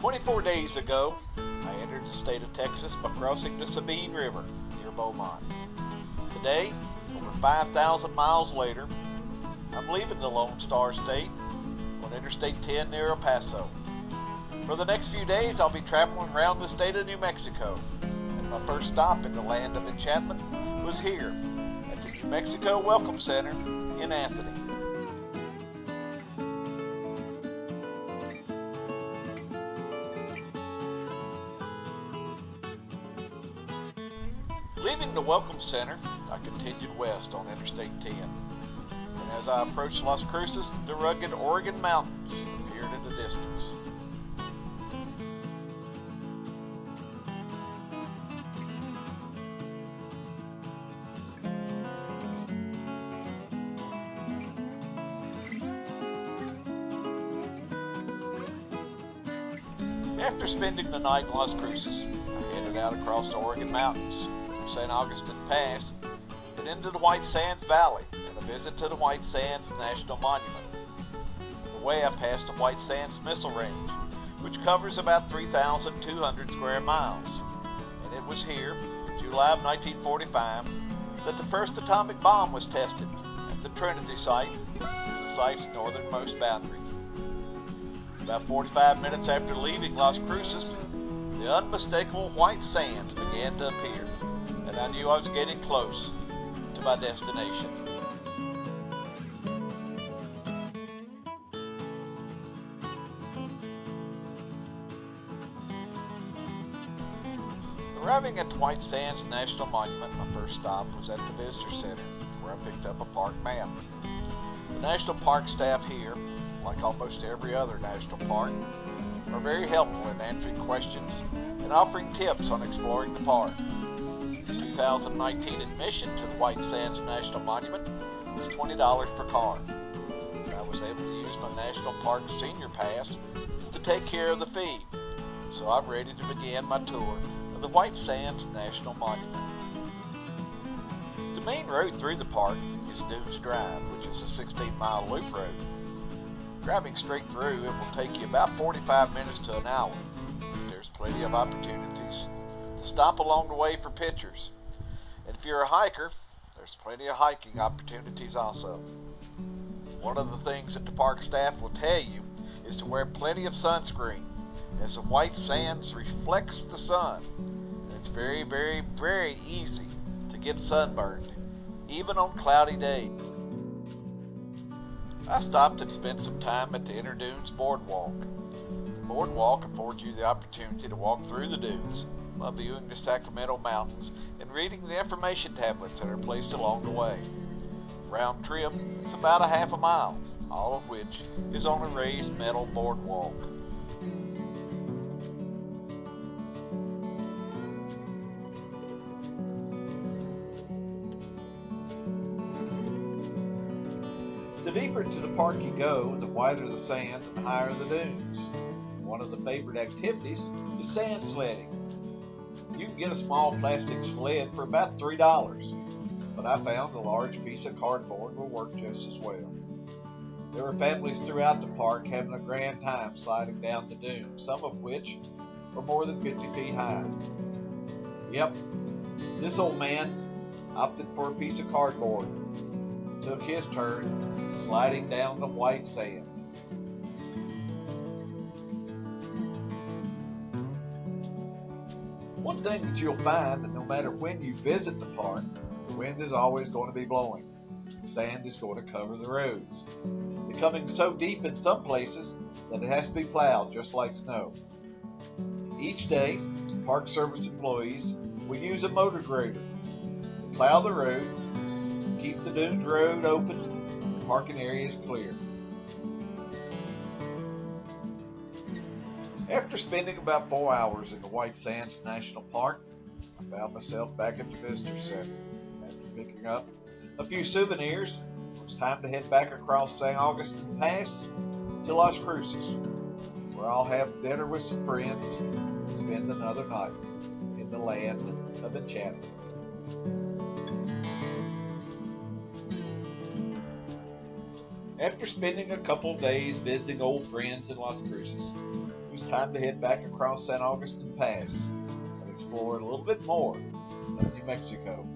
24 days ago, I entered the state of Texas by crossing the Sabine River near Beaumont. Today, over 5,000 miles later, I'm leaving the Lone Star State on Interstate 10 near El Paso. For the next few days, I'll be traveling around the state of New Mexico, and my first stop in the land of enchantment was here at the New Mexico Welcome Center in Anthony. Leaving the Welcome Center, I continued west on Interstate 10. And as I approached Las Cruces, the rugged Oregon mountains appeared in the distance. After spending the night in Las Cruces, I headed out across the Oregon mountains, St. Augustine Pass, and into the White Sands Valley, and a visit to the White Sands National Monument. On the way, I passed the White Sands Missile Range, which covers about 3,200 square miles. And it was here, in July of 1945, that the first atomic bomb was tested at the Trinity site, near the site's northernmost boundary. About 45 minutes after leaving Las Cruces, the unmistakable white sands began to appear, and I knew I was getting close to my destination. Arriving at the White Sands National Monument, my first stop was at the Visitor Center, where I picked up a park map. The National Park staff here, like almost every other national park, are very helpful in answering questions and offering tips on exploring the park. The 2019 admission to the White Sands National Monument was $20 per car. I was able to use my National Park Senior Pass to take care of the fee, so I'm ready to begin my tour of the White Sands National Monument. The main road through the park is Dunes Drive, which is a 16-mile loop road. Driving straight through, it will take you about 45 minutes to an hour. There's plenty of opportunities to stop along the way for pictures. And if you're a hiker, there's plenty of hiking opportunities also. One of the things that the park staff will tell you is to wear plenty of sunscreen, as the white sands reflects the sun. And it's very, very, very easy to get sunburned, even on cloudy days. I stopped and spent some time at the Inner Dunes Boardwalk. The boardwalk affords you the opportunity to walk through the dunes while viewing the Sacramento Mountains and reading the information tablets that are placed along the way. Round trip is about a half a mile, all of which is on a raised metal boardwalk. The deeper into the park you go, the wider the sand and the higher the dunes. One of the favorite activities is sand sledding. You can get a small plastic sled for about $3, but I found a large piece of cardboard will work just as well. There were families throughout the park having a grand time sliding down the dunes, some of which were more than 50 feet high. Yep, this old man opted for a piece of cardboard, took his turn sliding down the white sand. One thing that you'll find that no matter when you visit the park, the wind is always going to be blowing. Sand is going to cover the roads, becoming so deep in some places that it has to be plowed just like snow. Each day, Park Service employees will use a motor grader to plow the road, keep the dunes road open, and the parking area is clear. After spending about 4 hours in the White Sands National Park, I found myself back at the Visitor Center. After picking up a few souvenirs, it was time to head back across St. Augustine Pass to Las Cruces, where I'll have dinner with some friends and spend another night in the land of enchantment. After spending a couple of days visiting old friends in Las Cruces, we was time to head back across San Augustine Pass and explore a little bit more of New Mexico.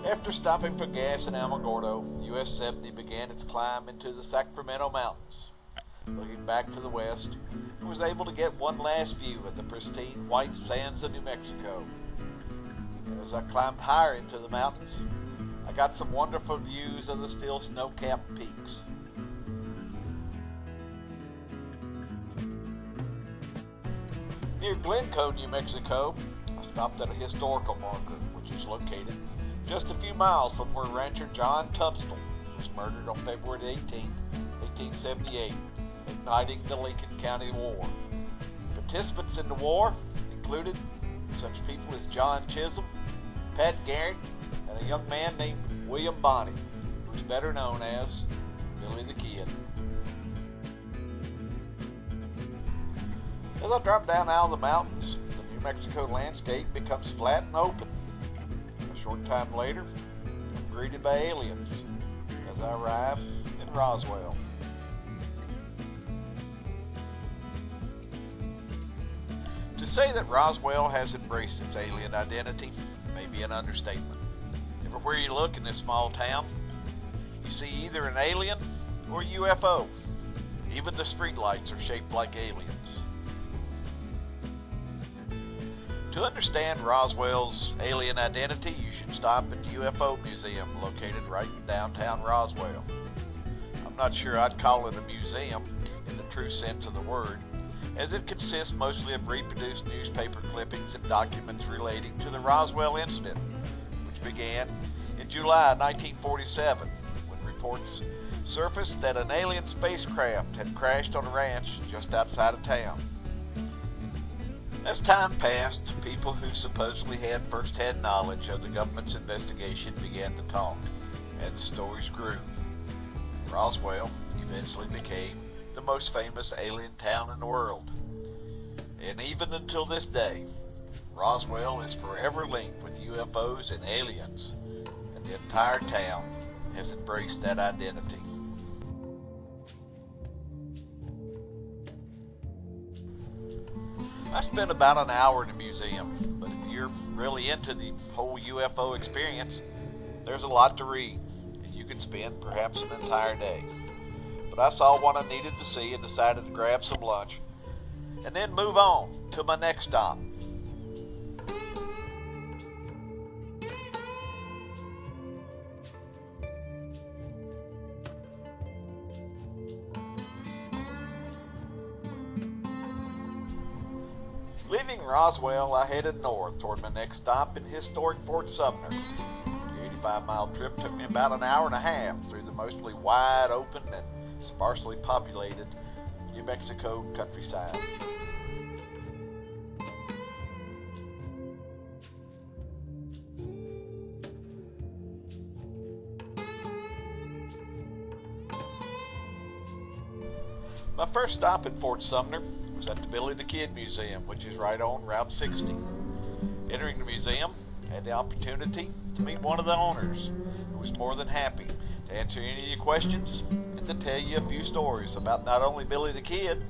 After stopping for gas in Alamogordo, US 70 began its climb into the Sacramento Mountains. Looking back to the west, I was able to get one last view of the pristine white sands of New Mexico. And as I climbed higher into the mountains, I got some wonderful views of the still snow-capped peaks. Near Glencoe, New Mexico, I stopped at a historical marker, which is located just a few miles from where rancher John Tunstall was murdered on February 18, 1878, igniting the Lincoln County War. Participants in the war included such people as John Chisholm, Pat Garrett, and a young man named William Bonney, who was better known as Billy the Kid. As I drop down out of the mountains, the New Mexico landscape becomes flat and open. A short time later, I'm greeted by aliens as I arrive in Roswell. To say that Roswell has embraced its alien identity may be an understatement. Everywhere you look in this small town, you see either an alien or a UFO. Even the streetlights are shaped like aliens. To understand Roswell's alien identity, you should stop at the UFO Museum located right in downtown Roswell. I'm not sure I'd call it a museum in the true sense of the word, as it consists mostly of reproduced newspaper clippings and documents relating to the Roswell incident, which began in July 1947, when reports surfaced that an alien spacecraft had crashed on a ranch just outside of town. As time passed, people who supposedly had first-hand knowledge of the government's investigation began to talk, and the stories grew. Roswell eventually became the most famous alien town in the world. And even until this day, Roswell is forever linked with UFOs and aliens, and the entire town has embraced that identity. I spent about an hour in the museum, but if you're really into the whole UFO experience, there's a lot to read, and you can spend perhaps an entire day. But I saw what I needed to see and decided to grab some lunch, and then move on to my next stop. Leaving Roswell, I headed north toward my next stop in historic Fort Sumner. The 85-mile trip took me about an hour and a half through the mostly wide open and sparsely populated New Mexico countryside. My first stop in Fort Sumner was at the Billy the Kid Museum, which is right on Route 60. Entering the museum, I had the opportunity to meet one of the owners, who was more than happy to answer any of your questions and to tell you a few stories about not only Billy the Kid,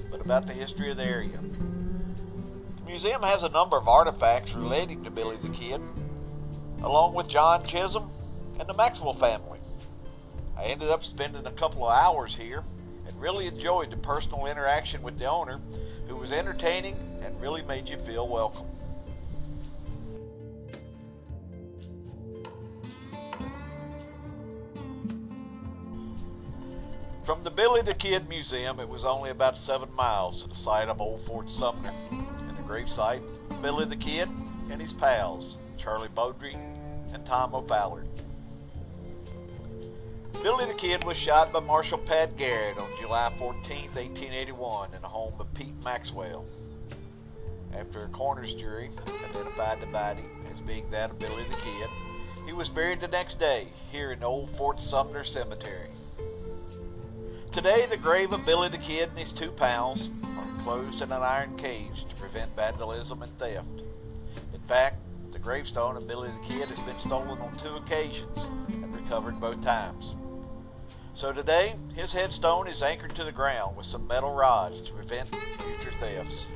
but about the history of the area. The museum has a number of artifacts relating to Billy the Kid, along with John Chisholm and the Maxwell family. I ended up spending a couple of hours here and really enjoyed the personal interaction with the owner, who was entertaining and really made you feel welcome. From the Billy the Kid Museum, it was only about 7 miles to the site of old Fort Sumner, and the gravesite of Billy the Kid and his pals, Charlie Beaudry and Tom O'Fallard. Billy the Kid was shot by Marshal Pat Garrett on July 14, 1881 in the home of Pete Maxwell. After a coroner's jury identified the body as being that of Billy the Kid, he was buried the next day here in old Fort Sumner Cemetery. Today, the grave of Billy the Kid and his 2 pals are enclosed in an iron cage to prevent vandalism and theft. In fact, The gravestone of Billy the Kid has been stolen on 2 occasions and recovered both times. So today, his headstone is anchored to the ground with some metal rods to prevent future thefts.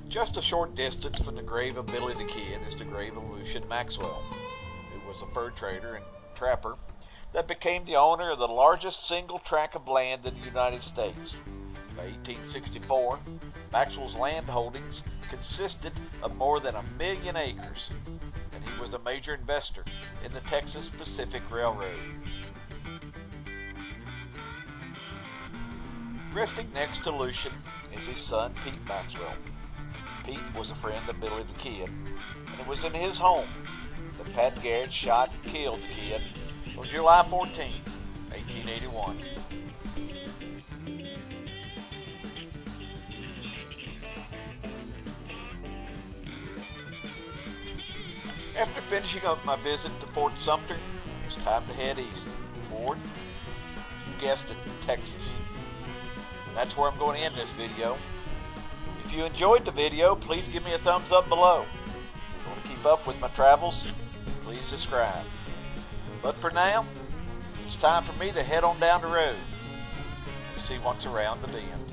Just a short distance from the grave of Billy the Kid is the grave of Lucian Maxwell, who was a fur trader and trapper that became the owner of the largest single tract of land in the United States. By 1864, Maxwell's land holdings consisted of more than 1 million acres, and he was a major investor in the Texas Pacific Railroad. Resting next to Lucian is his son, Pete Maxwell. Pete was a friend of Billy the Kid, and it was in his home that Pat Garrett shot and killed the kid on July 14th, 1881. After finishing up my visit to Fort Sumter, it's time to head east toward, you guessed it, Texas. And that's where I'm going to end this video. If you enjoyed the video, please give me a thumbs up below. If you want to keep up with my travels, please subscribe. But for now, it's time for me to head on down the road and see what's around the bend.